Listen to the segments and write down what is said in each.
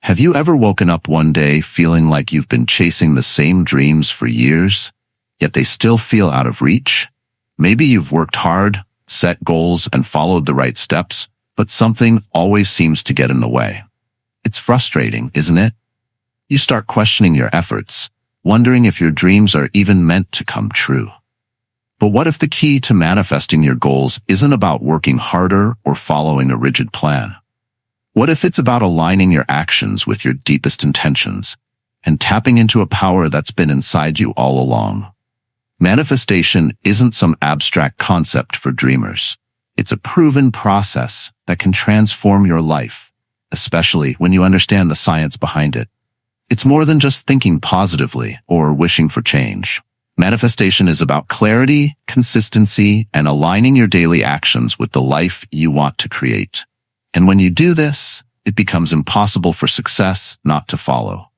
Have you ever woken up one day feeling like you've been chasing the same dreams for years, yet they still feel out of reach? Maybe you've worked hard, set goals, and followed the right steps, but something always seems to get in the way. It's frustrating, isn't it? You start questioning your efforts, wondering if your dreams are even meant to come true. But what if the key to manifesting your goals isn't about working harder or following a rigid plan? What if it's about aligning your actions with your deepest intentions and tapping into a power that's been inside you all along? Manifestation isn't some abstract concept for dreamers. It's a proven process that can transform your life, especially when you understand the science behind it. It's more than just thinking positively or wishing for change. Manifestation is about clarity, consistency, and aligning your daily actions with the life you want to create. And when you do this, it becomes impossible for success not to follow.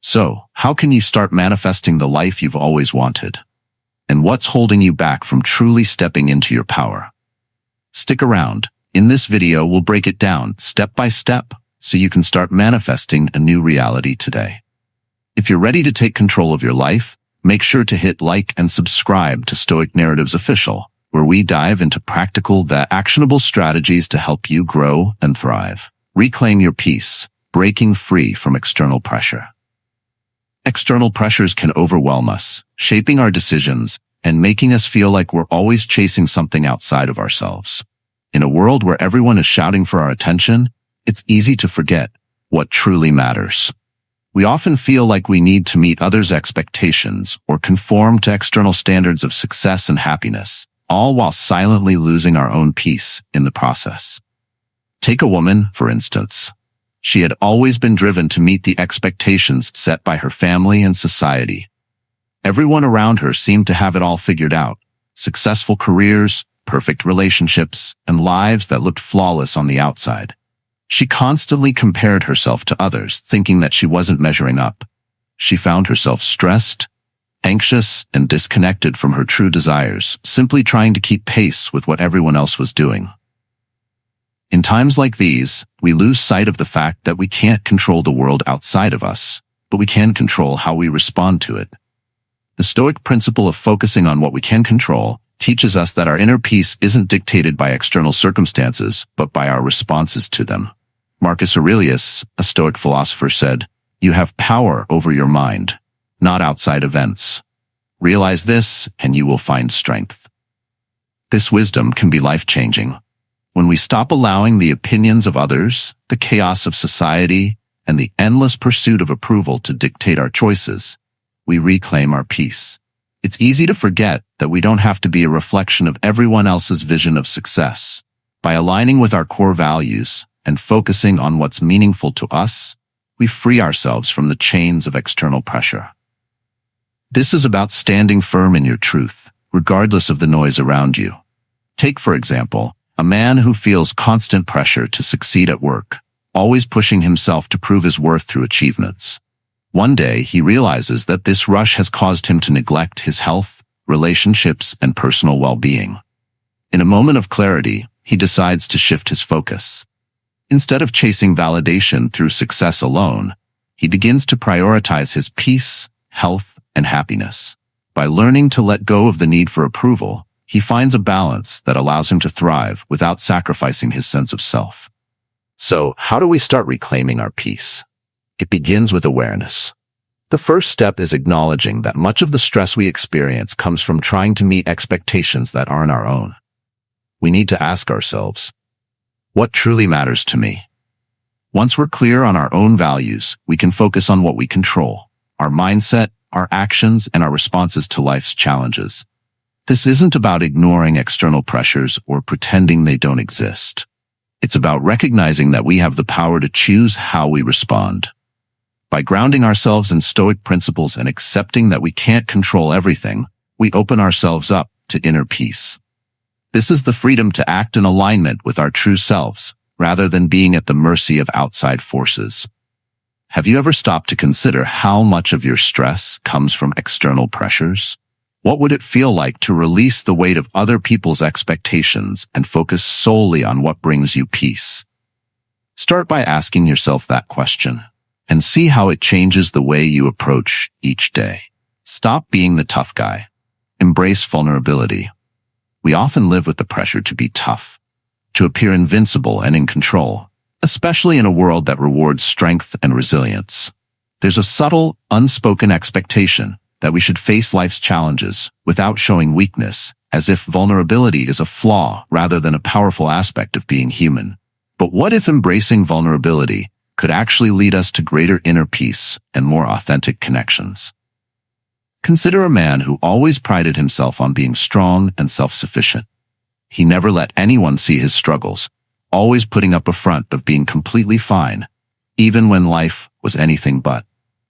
So, how can you start manifesting the life you've always wanted? And what's holding you back from truly stepping into your power? Stick around. In this video, we'll break it down step by step so you can start manifesting a new reality today. If you're ready to take control of your life, make sure to hit like and subscribe to Stoic Narratives Official, where we dive into practical, actionable strategies to help you grow and thrive. Reclaim your peace, breaking free from external pressure. External pressures can overwhelm us, shaping our decisions and making us feel like we're always chasing something outside of ourselves. In a world where everyone is shouting for our attention, it's easy to forget what truly matters. We often feel like we need to meet others' expectations or conform to external standards of success and happiness, all while silently losing our own peace in the process. Take a woman, for instance. She had always been driven to meet the expectations set by her family and society. Everyone around her seemed to have it all figured out: successful careers, perfect relationships, and lives that looked flawless on the outside. She constantly compared herself to others, thinking that she wasn't measuring up. She found herself stressed, anxious, and disconnected from her true desires, simply trying to keep pace with what everyone else was doing. In times like these, we lose sight of the fact that we can't control the world outside of us, but we can control how we respond to it. The Stoic principle of focusing on what we can control teaches us that our inner peace isn't dictated by external circumstances, but by our responses to them. Marcus Aurelius, a Stoic philosopher, said, "You have power over your mind, not outside events. Realize this, and you will find strength." This wisdom can be life-changing. When we stop allowing the opinions of others, the chaos of society, and the endless pursuit of approval to dictate our choices, we reclaim our peace. It's easy to forget that we don't have to be a reflection of everyone else's vision of success. By aligning with our core values and focusing on what's meaningful to us, we free ourselves from the chains of external pressure. This is about standing firm in your truth, regardless of the noise around you. Take, for example, a man who feels constant pressure to succeed at work, always pushing himself to prove his worth through achievements. One day, he realizes that this rush has caused him to neglect his health, relationships, and personal well-being. In a moment of clarity, he decides to shift his focus. Instead of chasing validation through success alone, he begins to prioritize his peace, health, and happiness. By learning to let go of the need for approval, he finds a balance that allows him to thrive without sacrificing his sense of self. So, how do we start reclaiming our peace? It begins with awareness. The first step is acknowledging that much of the stress we experience comes from trying to meet expectations that aren't our own. We need to ask ourselves, what truly matters to me? Once we're clear on our own values, we can focus on what we control: our mindset, our actions, and our responses to life's challenges. This isn't about ignoring external pressures or pretending they don't exist. It's about recognizing that we have the power to choose how we respond. By grounding ourselves in Stoic principles and accepting that we can't control everything, we open ourselves up to inner peace. This is the freedom to act in alignment with our true selves, rather than being at the mercy of outside forces. Have you ever stopped to consider how much of your stress comes from external pressures? What would it feel like to release the weight of other people's expectations and focus solely on what brings you peace? Start by asking yourself that question and see how it changes the way you approach each day. Stop being the tough guy. Embrace vulnerability. We often live with the pressure to be tough, to appear invincible and in control, especially in a world that rewards strength and resilience. There's a subtle, unspoken expectation that we should face life's challenges without showing weakness, as if vulnerability is a flaw rather than a powerful aspect of being human. But what if embracing vulnerability could actually lead us to greater inner peace and more authentic connections? Consider a man who always prided himself on being strong and self-sufficient. He never let anyone see his struggles, always putting up a front of being completely fine, even when life was anything but.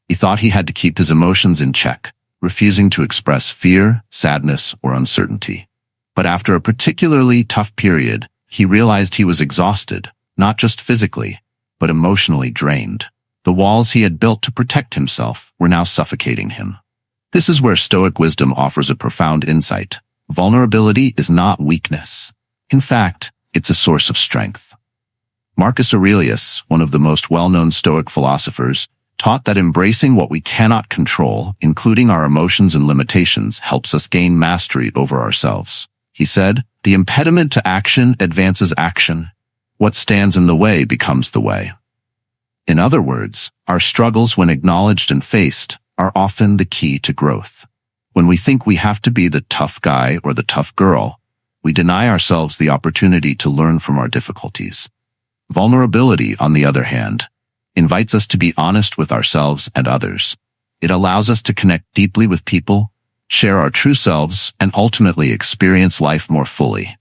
He thought he had to keep his emotions in check, refusing to express fear, sadness, or uncertainty. But after a particularly tough period, he realized he was exhausted, not just physically, but emotionally drained. The walls he had built to protect himself were now suffocating him. This is where Stoic wisdom offers a profound insight. Vulnerability is not weakness. In fact, it's a source of strength. Marcus Aurelius, one of the most well-known Stoic philosophers, taught that embracing what we cannot control, including our emotions and limitations, helps us gain mastery over ourselves. He said, "The impediment to action advances action. What stands in the way becomes the way." In other words, our struggles, when acknowledged and faced, are often the key to growth. When we think we have to be the tough guy or the tough girl, we deny ourselves the opportunity to learn from our difficulties. Vulnerability, on the other hand, invites us to be honest with ourselves and others. It allows us to connect deeply with people, share our true selves, and ultimately experience life more fully.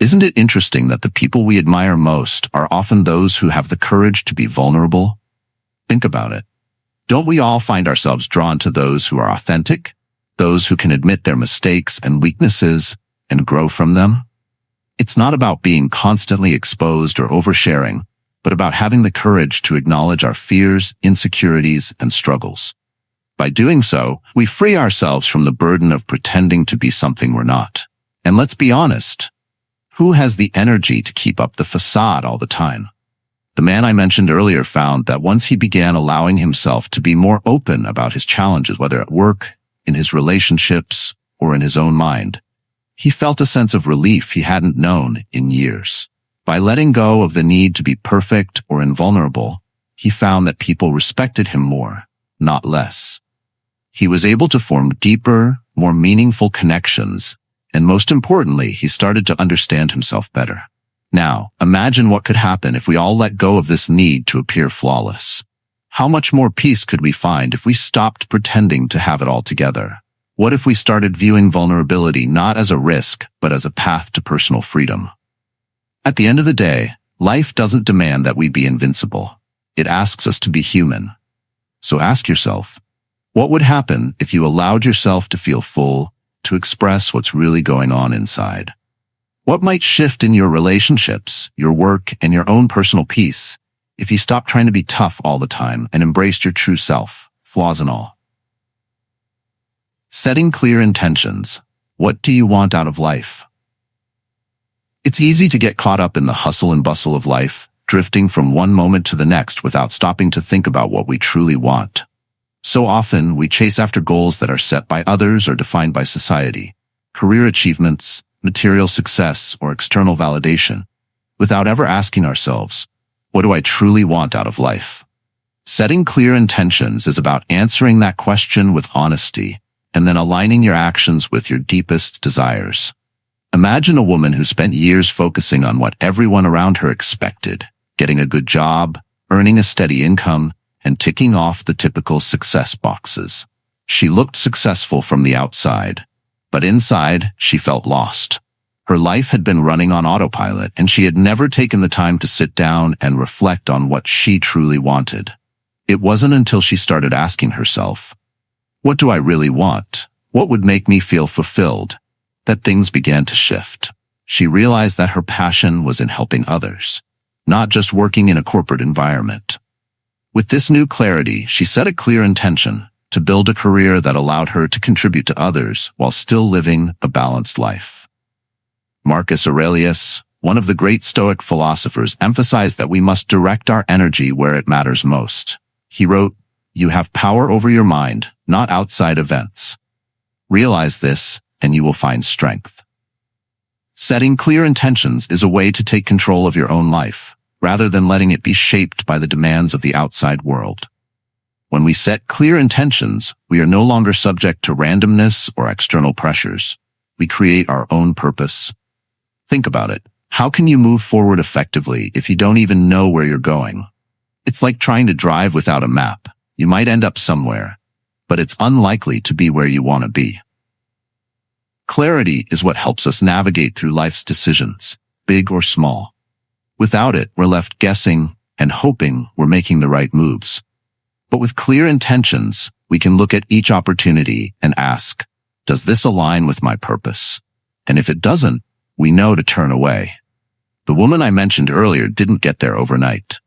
Isn't it interesting that the people we admire most are often those who have the courage to be vulnerable? Think about it. Don't we all find ourselves drawn to those who are authentic, those who can admit their mistakes and weaknesses and grow from them? It's not about being constantly exposed or oversharing, but about having the courage to acknowledge our fears, insecurities, and struggles. By doing so, we free ourselves from the burden of pretending to be something we're not. And let's be honest, who has the energy to keep up the facade all the time? The man I mentioned earlier found that once he began allowing himself to be more open about his challenges, whether at work, in his relationships, or in his own mind, he felt a sense of relief he hadn't known in years. By letting go of the need to be perfect or invulnerable, he found that people respected him more, not less. He was able to form deeper, more meaningful connections, and most importantly, he started to understand himself better. Now, imagine what could happen if we all let go of this need to appear flawless. How much more peace could we find if we stopped pretending to have it all together? What if we started viewing vulnerability not as a risk, but as a path to personal freedom? At the end of the day, life doesn't demand that we be invincible. It asks us to be human. So ask yourself, what would happen if you allowed yourself to feel full, to express what's really going on inside? What might shift in your relationships, your work, and your own personal peace if you stopped trying to be tough all the time and embraced your true self, flaws and all? Setting clear intentions. What do you want out of life? It's easy to get caught up in the hustle and bustle of life, drifting from one moment to the next without stopping to think about what we truly want. So often, we chase after goals that are set by others or defined by society, career achievements, material success, or external validation, without ever asking ourselves, what do I truly want out of life? Setting clear intentions is about answering that question with honesty and then aligning your actions with your deepest desires. Imagine a woman who spent years focusing on what everyone around her expected, getting a good job, earning a steady income, and ticking off the typical success boxes. She looked successful from the outside, but inside, she felt lost. Her life had been running on autopilot, and she had never taken the time to sit down and reflect on what she truly wanted. It wasn't until she started asking herself, what do I really want? What would make me feel fulfilled? That things began to shift. She realized that her passion was in helping others, not just working in a corporate environment. With this new clarity, she set a clear intention to build a career that allowed her to contribute to others while still living a balanced life. Marcus Aurelius, One of the great Stoic philosophers emphasized that we must direct our energy where it matters most. He wrote, "You have power over your mind, not outside events. Realize this, and you will find strength." Setting clear intentions is a way to take control of your own life, rather than letting it be shaped by the demands of the outside world. When we set clear intentions, we are no longer subject to randomness or external pressures. We create our own purpose. Think about it. How can you move forward effectively if you don't even know where you're going? It's like trying to drive without a map. You might end up somewhere, but it's unlikely to be where you want to be. Clarity is what helps us navigate through life's decisions, big or small. Without it, we're left guessing and hoping we're making the right moves. But with clear intentions, we can look at each opportunity and ask, does this align with my purpose? And if it doesn't, we know to turn away. The woman I mentioned earlier didn't get there overnight.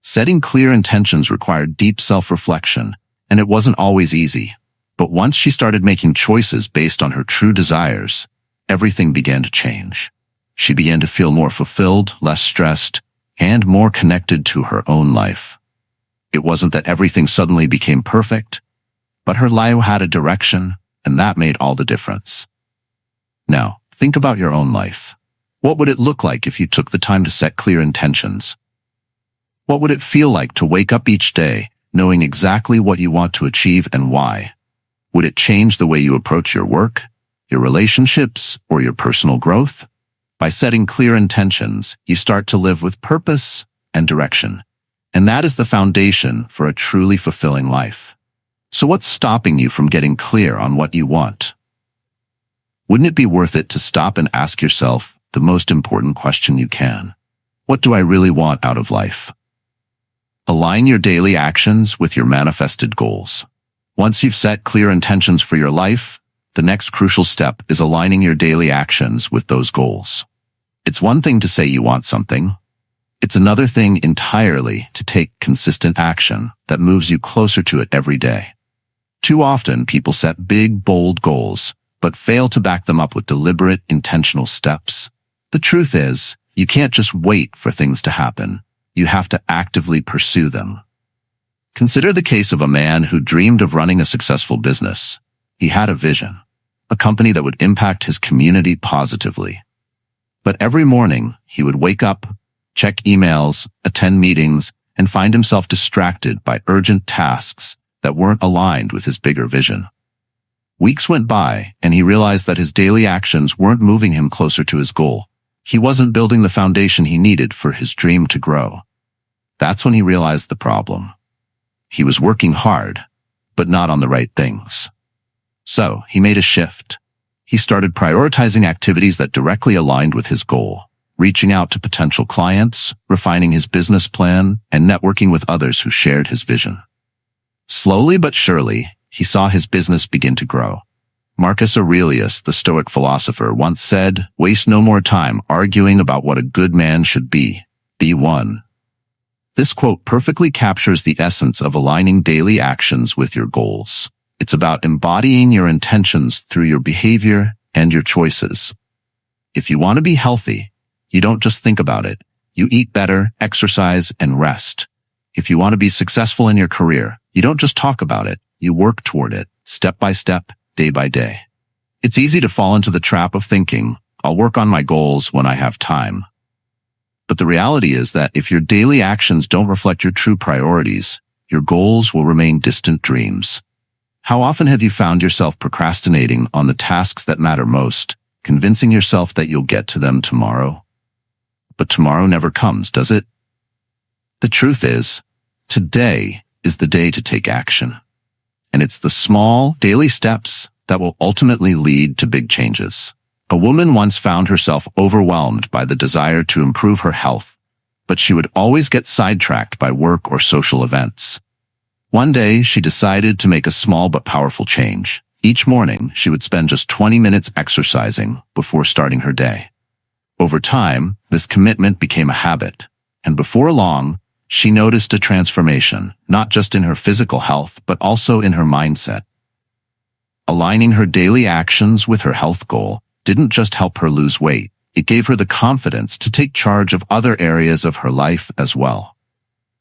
Setting clear intentions required deep self-reflection, and it wasn't always easy. But once she started making choices based on her true desires, everything began to change. She began to feel more fulfilled, less stressed, and more connected to her own life. It wasn't that everything suddenly became perfect, but her life had a direction, and that made all the difference. Now, think about your own life. What would it look like if you took the time to set clear intentions? What would it feel like to wake up each day knowing exactly what you want to achieve and why? Would it change the way you approach your work, your relationships, or your personal growth? By setting clear intentions, you start to live with purpose and direction. And that is the foundation for a truly fulfilling life. So what's stopping you from getting clear on what you want? Wouldn't it be worth it to stop and ask yourself the most important question you can? What do I really want out of life? Align your daily actions with your manifested goals. Once you've set clear intentions for your life, the next crucial step is aligning your daily actions with those goals. It's one thing to say you want something. It's another thing entirely to take consistent action that moves you closer to it every day. Too often, people set big, bold goals, but fail to back them up with deliberate, intentional steps. The truth is, you can't just wait for things to happen. You have to actively pursue them. Consider the case of a man who dreamed of running a successful business. He had a vision, a company that would impact his community positively. But every morning, he would wake up, check emails, attend meetings, and find himself distracted by urgent tasks that weren't aligned with his bigger vision. Weeks went by, and he realized that his daily actions weren't moving him closer to his goal. He wasn't building the foundation he needed for his dream to grow. That's when he realized the problem. He was working hard, but not on the right things. So he made a shift. He started prioritizing activities that directly aligned with his goal, reaching out to potential clients, refining his business plan, and networking with others who shared his vision. Slowly but surely, he saw his business begin to grow. Marcus Aurelius, the Stoic philosopher, once said, "Waste no more time arguing about what a good man should be. Be one." This quote perfectly captures the essence of aligning daily actions with your goals. It's about embodying your intentions through your behavior and your choices. If you want to be healthy, you don't just think about it. You eat better, exercise, and rest. If you want to be successful in your career, you don't just talk about it. You work toward it, step by step, day by day. It's easy to fall into the trap of thinking, I'll work on my goals when I have time. But the reality is that if your daily actions don't reflect your true priorities, your goals will remain distant dreams. How often have you found yourself procrastinating on the tasks that matter most, convincing yourself that you'll get to them tomorrow? But tomorrow never comes, does it? The truth is, today is the day to take action. And it's the small, daily steps that will ultimately lead to big changes. A woman once found herself overwhelmed by the desire to improve her health, but she would always get sidetracked by work or social events. One day, she decided to make a small but powerful change. Each morning, she would spend just 20 minutes exercising before starting her day. Over time, this commitment became a habit, and before long, she noticed a transformation, not just in her physical health, but also in her mindset. Aligning her daily actions with her health goal didn't just help her lose weight, It gave her the confidence to take charge of other areas of her life as well.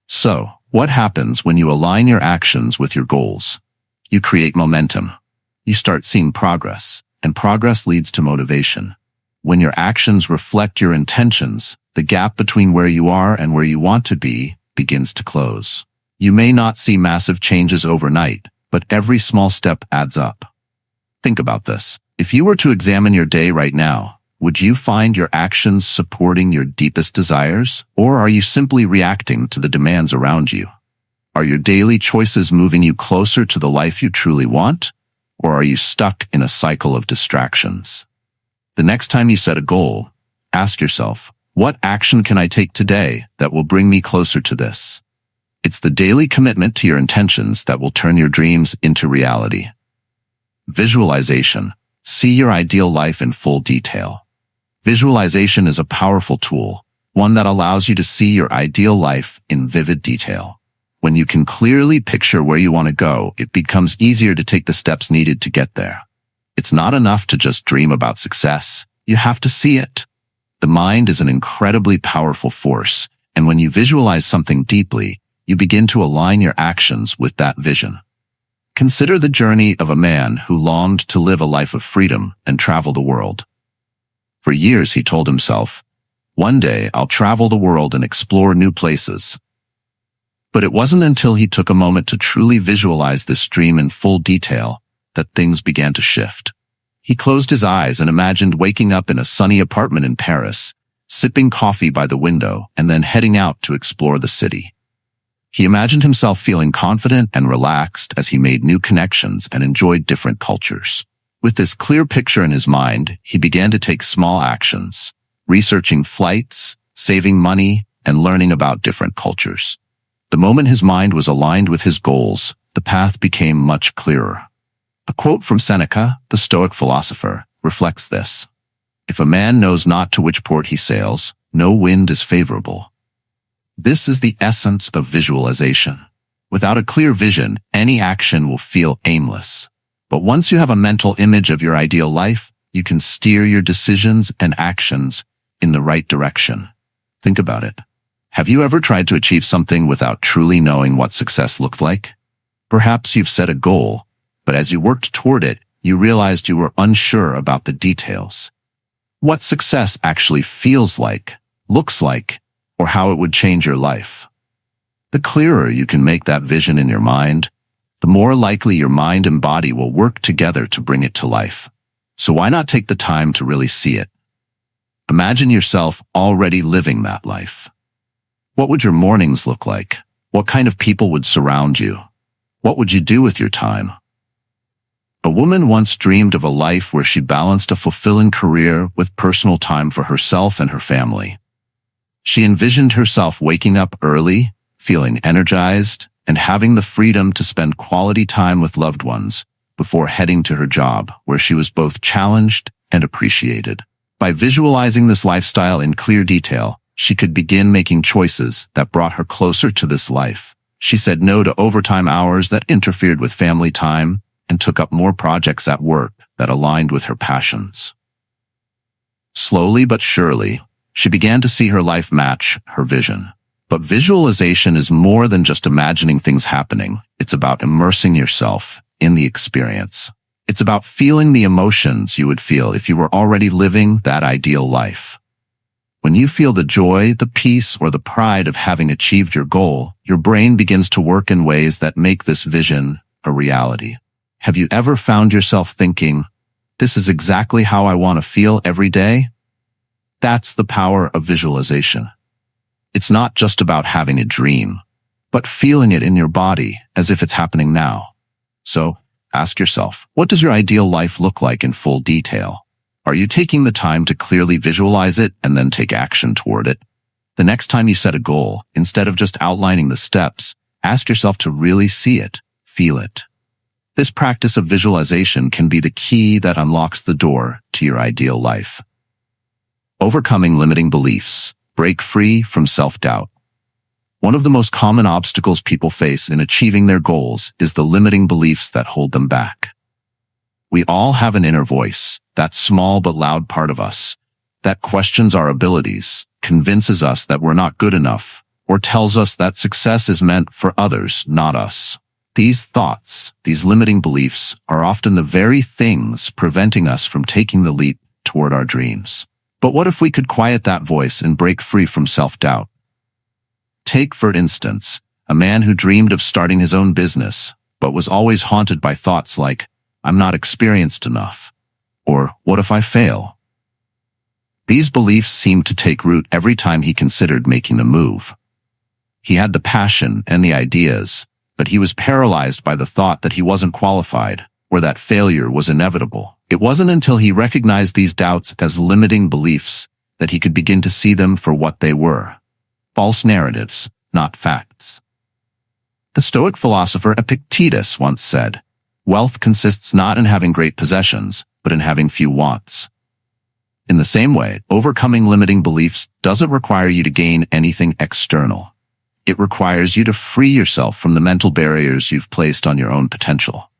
So, what happens when you align your actions with your goals? You create momentum. You start seeing progress, and progress leads to motivation. When your actions reflect your intentions, the gap between where you are and where you want to be begins to close. You may not see massive changes overnight, but every small step adds up. Think about this. If you were to examine your day right now, would you find your actions supporting your deepest desires, or are you simply reacting to the demands around you? Are your daily choices moving you closer to the life you truly want, or are you stuck in a cycle of distractions? The next time you set a goal, ask yourself, what action can I take today that will bring me closer to this? It's the daily commitment to your intentions that will turn your dreams into reality. Visualization. See your ideal life in full detail. Visualization is a powerful tool, one that allows you to see your ideal life in vivid detail. When you can clearly picture where you want to go, it becomes easier to take the steps needed to get there. It's not enough to just dream about success. You have to see it. The mind is an incredibly powerful force, and when you visualize something deeply, you begin to align your actions with that vision. Consider the journey of a man who longed to live a life of freedom and travel the world. For years, he told himself, "One day I'll travel the world and explore new places." But it wasn't until he took a moment to truly visualize this dream in full detail that things began to shift. He closed his eyes and imagined waking up in a sunny apartment in Paris, sipping coffee by the window, and then heading out to explore the city. He imagined himself feeling confident and relaxed as he made new connections and enjoyed different cultures. With this clear picture in his mind, he began to take small actions, researching flights, saving money, and learning about different cultures. The moment his mind was aligned with his goals, the path became much clearer. A quote from Seneca, the Stoic philosopher, reflects this. "If a man knows not to which port he sails, no wind is favorable." This is the essence of visualization. Without a clear vision, any action will feel aimless. But once you have a mental image of your ideal life, you can steer your decisions and actions in the right direction. Think about it. Have you ever tried to achieve something without truly knowing what success looked like? Perhaps you've set a goal, but as you worked toward it, you realized you were unsure about the details. What success actually feels like, looks like, or how it would change your life. The clearer you can make that vision in your mind, the more likely your mind and body will work together to bring it to life. So why not take the time to really see it? Imagine yourself already living that life. What would your mornings look like? What kind of people would surround you? What would you do with your time? A woman once dreamed of a life where she balanced a fulfilling career with personal time for herself and her family. She envisioned herself waking up early, feeling energized, and having the freedom to spend quality time with loved ones before heading to her job, where she was both challenged and appreciated. By visualizing this lifestyle in clear detail, she could begin making choices that brought her closer to this life. She said no to overtime hours that interfered with family time and took up more projects at work that aligned with her passions. Slowly but surely, she began to see her life match her vision. But visualization is more than just imagining things happening. It's about immersing yourself in the experience. It's about feeling the emotions you would feel if you were already living that ideal life. When you feel the joy, the peace, or the pride of having achieved your goal, your brain begins to work in ways that make this vision a reality. Have you ever found yourself thinking, "This is exactly how I want to feel every day"? That's the power of visualization. It's not just about having a dream, but feeling it in your body as if it's happening now. So, ask yourself, what does your ideal life look like in full detail? Are you taking the time to clearly visualize it and then take action toward it? The next time you set a goal, instead of just outlining the steps, ask yourself to really see it, feel it. This practice of visualization can be the key that unlocks the door to your ideal life. Overcoming limiting beliefs. Break free from self-doubt. One of the most common obstacles people face in achieving their goals is the limiting beliefs that hold them back. We all have an inner voice, that small but loud part of us, that questions our abilities, convinces us that we're not good enough, or tells us that success is meant for others, not us. These thoughts, these limiting beliefs, are often the very things preventing us from taking the leap toward our dreams. But what if we could quiet that voice and break free from self-doubt? Take, for instance, a man who dreamed of starting his own business, but was always haunted by thoughts like, "I'm not experienced enough," or "What if I fail?" These beliefs seemed to take root every time he considered making a move. He had the passion and the ideas, but he was paralyzed by the thought that he wasn't qualified, or that failure was inevitable. It wasn't until he recognized these doubts as limiting beliefs that he could begin to see them for what they were: false narratives, not facts. The Stoic philosopher Epictetus once said, "Wealth consists not in having great possessions, but in having few wants." In the same way, overcoming limiting beliefs doesn't require you to gain anything external. It requires you to free yourself from the mental barriers you've placed on your own potential.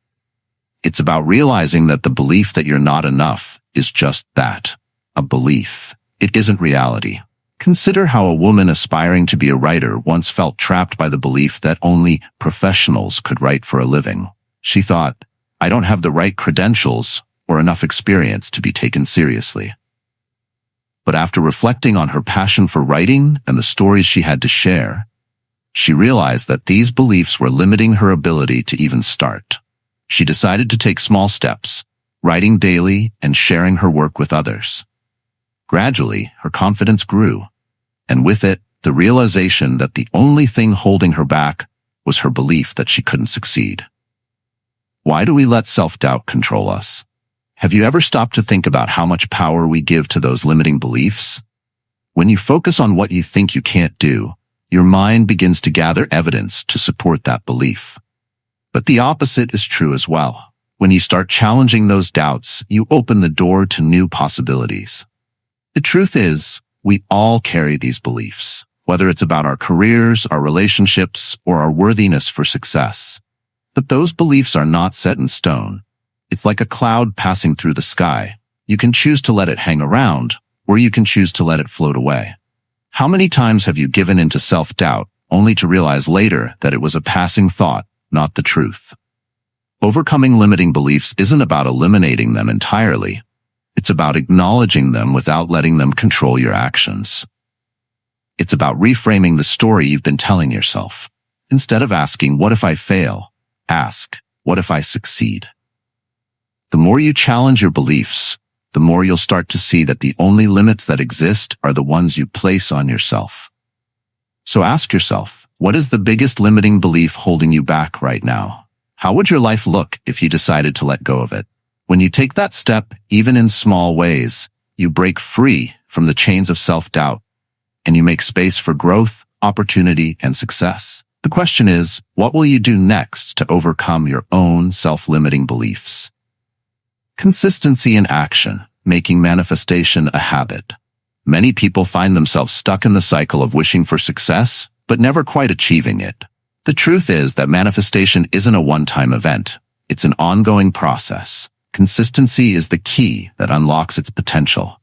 It's about realizing that the belief that you're not enough is just that, a belief. It isn't reality. Consider how a woman aspiring to be a writer once felt trapped by the belief that only professionals could write for a living. She thought, "I don't have the right credentials or enough experience to be taken seriously." But after reflecting on her passion for writing and the stories she had to share, she realized that these beliefs were limiting her ability to even start. She decided to take small steps, writing daily and sharing her work with others. Gradually, her confidence grew, and with it, the realization that the only thing holding her back was her belief that she couldn't succeed. Why do we let self-doubt control us? Have you ever stopped to think about how much power we give to those limiting beliefs? When you focus on what you think you can't do, your mind begins to gather evidence to support that belief. But the opposite is true as well. When you start challenging those doubts, you open the door to new possibilities. The truth is, we all carry these beliefs, whether it's about our careers, our relationships, or our worthiness for success. But those beliefs are not set in stone. It's like a cloud passing through the sky. You can choose to let it hang around, or you can choose to let it float away. How many times have you given into self-doubt, only to realize later that it was a passing thought, not the truth? Overcoming limiting beliefs isn't about eliminating them entirely. It's about acknowledging them without letting them control your actions. It's about reframing the story you've been telling yourself. Instead of asking, "What if I fail?" ask, "What if I succeed?" The more you challenge your beliefs, the more you'll start to see that the only limits that exist are the ones you place on yourself. So ask yourself, what is the biggest limiting belief holding you back right now? How would your life look if you decided to let go of it? When you take that step, even in small ways, you break free from the chains of self-doubt, and you make space for growth, opportunity, and success. The question is, what will you do next to overcome your own self-limiting beliefs? Consistency in action, making manifestation a habit. Many people find themselves stuck in the cycle of wishing for success, but never quite achieving it. The truth is that manifestation isn't a one-time event. It's an ongoing process. Consistency is the key that unlocks its potential.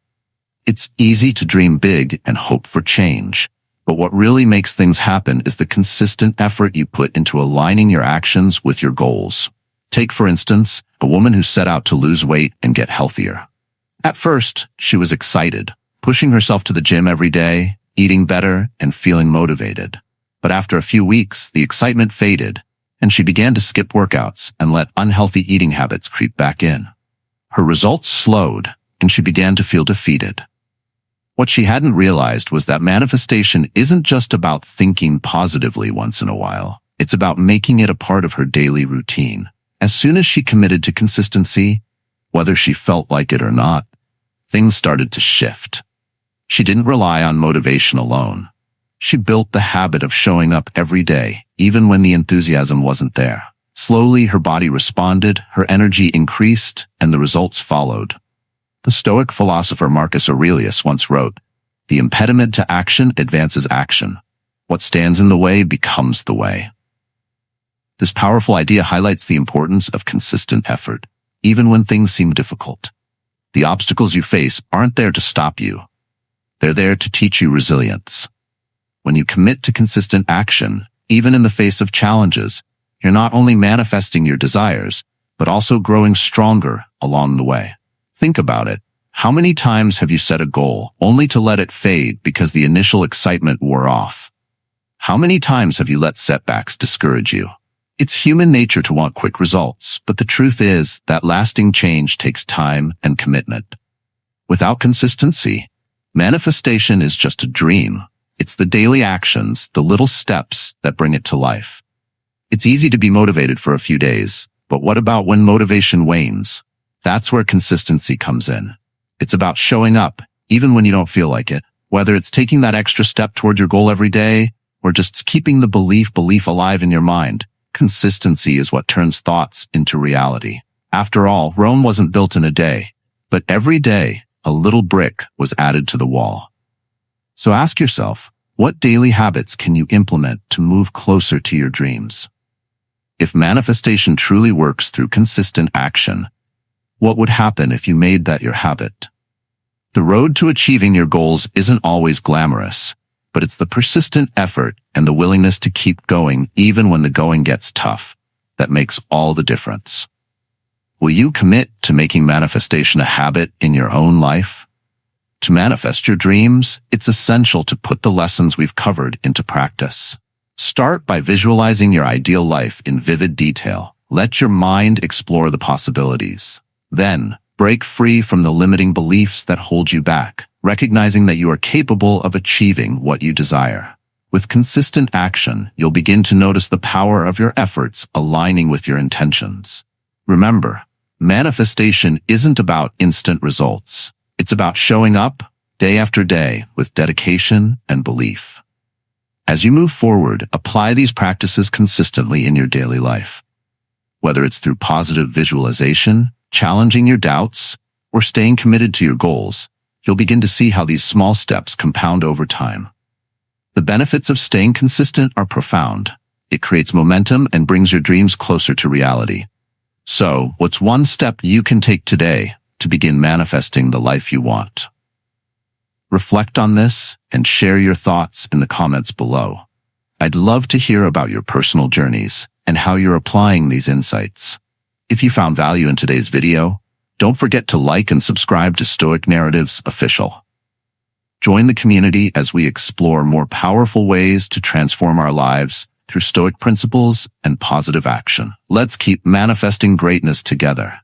It's easy to dream big and hope for change, but what really makes things happen is the consistent effort you put into aligning your actions with your goals. Take, for instance, a woman who set out to lose weight and get healthier. At first, she was excited, pushing herself to the gym every day, eating better, and feeling motivated. But after a few weeks, the excitement faded, and she began to skip workouts and let unhealthy eating habits creep back in. Her results slowed, and she began to feel defeated. What she hadn't realized was that manifestation isn't just about thinking positively once in a while. It's about making it a part of her daily routine. As soon as she committed to consistency, whether she felt like it or not, things started to shift. She didn't rely on motivation alone. She built the habit of showing up every day, even when the enthusiasm wasn't there. Slowly, her body responded, her energy increased, and the results followed. The Stoic philosopher Marcus Aurelius once wrote, "The impediment to action advances action. What stands in the way becomes the way." This powerful idea highlights the importance of consistent effort, even when things seem difficult. The obstacles you face aren't there to stop you. They're there to teach you resilience. When you commit to consistent action, even in the face of challenges, you're not only manifesting your desires, but also growing stronger along the way. Think about it. How many times have you set a goal only to let it fade because the initial excitement wore off? How many times have you let setbacks discourage you? It's human nature to want quick results, but the truth is that lasting change takes time and commitment. Without consistency, manifestation is just a dream. It's the daily actions, the little steps that bring it to life. It's easy to be motivated for a few days, but what about when motivation wanes? That's where consistency comes in. It's about showing up, even when you don't feel like it. Whether it's taking that extra step toward your goal every day, or just keeping the belief alive in your mind, consistency is what turns thoughts into reality. After all, Rome wasn't built in a day, but every day, a little brick was added to the wall. So ask yourself, what daily habits can you implement to move closer to your dreams? If manifestation truly works through consistent action, what would happen if you made that your habit? The road to achieving your goals isn't always glamorous, but it's the persistent effort and the willingness to keep going even when the going gets tough that makes all the difference. Will you commit to making manifestation a habit in your own life? To manifest your dreams, it's essential to put the lessons we've covered into practice. Start by visualizing your ideal life in vivid detail. Let your mind explore the possibilities. Then, break free from the limiting beliefs that hold you back, recognizing that you are capable of achieving what you desire. With consistent action, you'll begin to notice the power of your efforts aligning with your intentions. Remember, manifestation isn't about instant results. It's about showing up day after day with dedication and belief. As you move forward, apply these practices consistently in your daily life. Whether it's through positive visualization, challenging your doubts, or staying committed to your goals, you'll begin to see how these small steps compound over time. The benefits of staying consistent are profound. It creates momentum and brings your dreams closer to reality. So, what's one step you can take today to begin manifesting the life you want? Reflect on this and share your thoughts in the comments below. I'd love to hear about your personal journeys and how you're applying these insights. If you found value in today's video, don't forget to like and subscribe to Stoic Narratives Official. Join the community as we explore more powerful ways to transform our lives through Stoic principles and positive action. Let's keep manifesting greatness together.